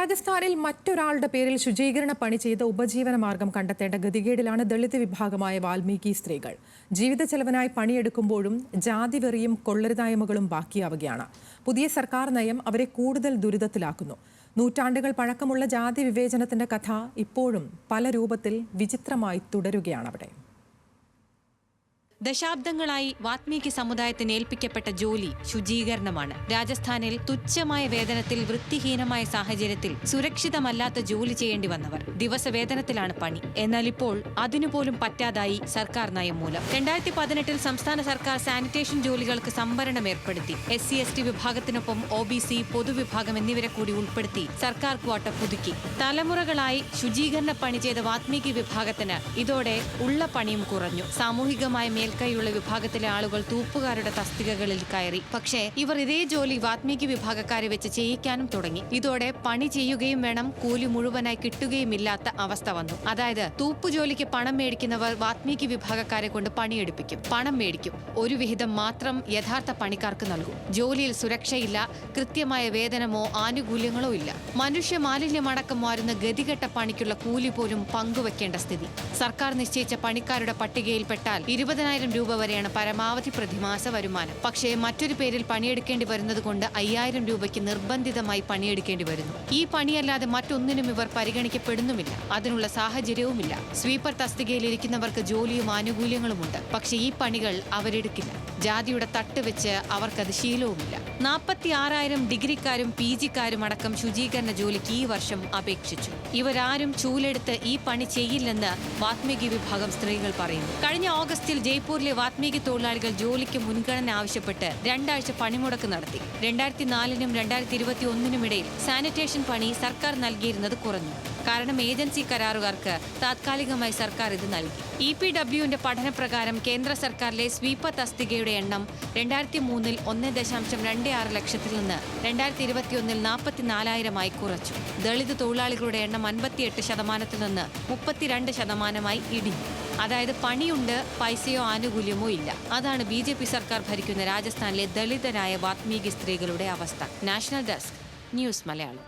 രാജസ്ഥാനിൽ മറ്റൊരാളുടെ പേരിൽ ശുചീകരണ പണി ചെയ്ത് ഉപജീവന മാർഗം കണ്ടെത്തേണ്ട ഗതികേടിലാണ് ദളിത് വിഭാഗമായ വാൽമീകി സ്ത്രീകൾ. ജീവിത ചെലവിനായി പണിയെടുക്കുമ്പോഴും ജാതിവെറിയും കൊള്ളരുതായ്മകളും ബാക്കിയാവുകയാണ്. പുതിയ സർക്കാർ നയം അവരെ കൂടുതൽ ദുരിതത്തിലാക്കുന്നു. നൂറ്റാണ്ടുകൾ പഴക്കമുള്ള ജാതി വിവേചനത്തിന്റെ കഥ ഇപ്പോഴും പല രൂപത്തിൽ വിചിത്രമായി തുടരുകയാണ് അവിടെ. ദശാബ്ദങ്ങളായി വാത്മീകി സമുദായത്തിന് ഏൽപ്പിക്കപ്പെട്ട ജോലി ശുചീകരണമാണ്. രാജസ്ഥാനിൽ തുച്ഛമായ വേതനത്തിൽ വൃത്തിഹീനമായ സാഹചര്യത്തിൽ സുരക്ഷിതമല്ലാത്ത ജോലി ചെയ്യേണ്ടി വന്നവർ ദിവസവേതനത്തിലാണ് പണി. എന്നാൽ ഇപ്പോൾ അതിനുപോലും പറ്റാതായി സർക്കാർ നയം മൂലം. 2018 സംസ്ഥാന സർക്കാർ സാനിറ്റേഷൻ ജോലികൾക്ക് സംവരണം ഏർപ്പെടുത്തി. SC/ST വിഭാഗത്തിനൊപ്പം OBC, പൊതുവിഭാഗം എന്നിവരെ കൂടി ഉൾപ്പെടുത്തി സർക്കാർ ക്വാട്ട പുതുക്കി. തലമുറകളായി ശുചീകരണ പണി ചെയ്ത വാത്മീകി വിഭാഗത്തിന് ഇതോടെ ഉള്ള പണിയും കുറഞ്ഞു. സാമൂഹികമായ മേൽക്കൈയുള്ള വിഭാഗത്തിലെ ആളുകൾ തൂപ്പുകാരുടെ തസ്തികകളിൽ കയറി. പക്ഷേ ഇവർ ഇതേ ജോലി വാത്മീകി വിഭാഗക്കാരെ വെച്ച് ചെയ്യിക്കാനും തുടങ്ങി. ഇതോടെ പണി ചെയ്യുകയും വേണം, കൂലി മുഴുവനായി കിട്ടുകയുമില്ലാത്ത അവസ്ഥ വന്നു. അതായത് തൂപ്പുജോലിക്ക് പണം മേടിക്കുന്നവർ വാത്മീകി വിഭാഗക്കാരെ കൊണ്ട് പണിയെടുപ്പിക്കും, പണം മേടിക്കും, ഒരു വിഹിതം മാത്രം യഥാർത്ഥ പണിക്കാർക്ക് നൽകും. ജോലിയിൽ സുരക്ഷയില്ല, കൃത്യമായ വേതനമോ ആനുകൂല്യങ്ങളോ ഇല്ല. മനുഷ്യ മാലിന്യമടക്കം മാറുന്ന ഗതികെട്ട പണിക്കുള്ള കൂലി പോലും പങ്കുവെക്കേണ്ട സ്ഥിതി. സർക്കാർ നിശ്ചയിച്ച പണിക്കാരുടെ പട്ടികയിൽപ്പെട്ടാൽ 20,000 രൂപ വരെയാണ് പരമാവധി പ്രതിമാസ വരുമാനം. പക്ഷേ മറ്റൊരു പേരിൽ പണിയെടുക്കേണ്ടി വരുന്നത് കൊണ്ട് 5,000 രൂപയ്ക്ക് നിർബന്ധിതമായി പണിയെടുക്കേണ്ടി വരുന്നു. ഈ പണിയല്ലാതെ മറ്റൊന്നിനും ഇവർ പരിഗണിക്കപ്പെടുന്നുമില്ല. അതിനുള്ള സാഹചര്യവുമില്ല. സ്വീപ്പർ തസ്തികയിൽ ഇരിക്കുന്നവർക്ക് ജോലിയും ആനുകൂല്യങ്ങളുമുണ്ട്. പക്ഷേ ഈ പണികൾ അവരെടുക്കില്ല. ജാതിയുടെ തട്ട് വെച്ച് അവർക്കത് ശീലവുമില്ല. 46,000 ഡിഗ്രിക്കാരും PGക്കാരും അടക്കം ശുചീകരണ ജോലിക്ക് ഈ വർഷം അപേക്ഷിച്ചു. ഇവരാരും ചൂലെടുത്ത് ഈ പണി ചെയ്യില്ലെന്ന് വാത്മീകി വിഭാഗം സ്ത്രീകൾ പറയുന്നു. കഴിഞ്ഞ ഓഗസ്റ്റിൽ ജയ്പൂരിലെ വാത്മീകി തൊഴിലാളികൾ ജോലിക്ക് മുൻഗണന ആവശ്യപ്പെട്ട് 2 ആഴ്ച പണിമുടക്ക് നടത്തി. 2004-നും 2021-നും ഇടയിൽ സാനിറ്റേഷൻ പണി സർക്കാർ നൽകിയിരുന്നത് കുറഞ്ഞു. കാരണം ഏജൻസി കരാറുകാർക്ക് താത്കാലികമായി സർക്കാർ ഇത് നൽകി. EPWന്റെ പഠനപ്രകാരം കേന്ദ്ര സർക്കാരിലെ സ്വീപ്പർ തസ്തികയുടെ എണ്ണം 2003-ൽ 1.26 ലക്ഷത്തിൽ നിന്ന് 2021-ൽ 44,000 കുറച്ചു. ദളിത് തൊഴിലാളികളുടെ എണ്ണം 58% നിന്ന് 32% ഇടിഞ്ഞു. അതായത് പണിയുണ്ട്, പൈസയോ ആനുകൂല്യമോ ഇല്ല. അതാണ് BJP സർക്കാർ ഭരിക്കുന്ന രാജസ്ഥാനിലെ ദളിതരായ വാത്മീകി സ്ത്രീകളുടെ അവസ്ഥ. National desk, news Malayalam.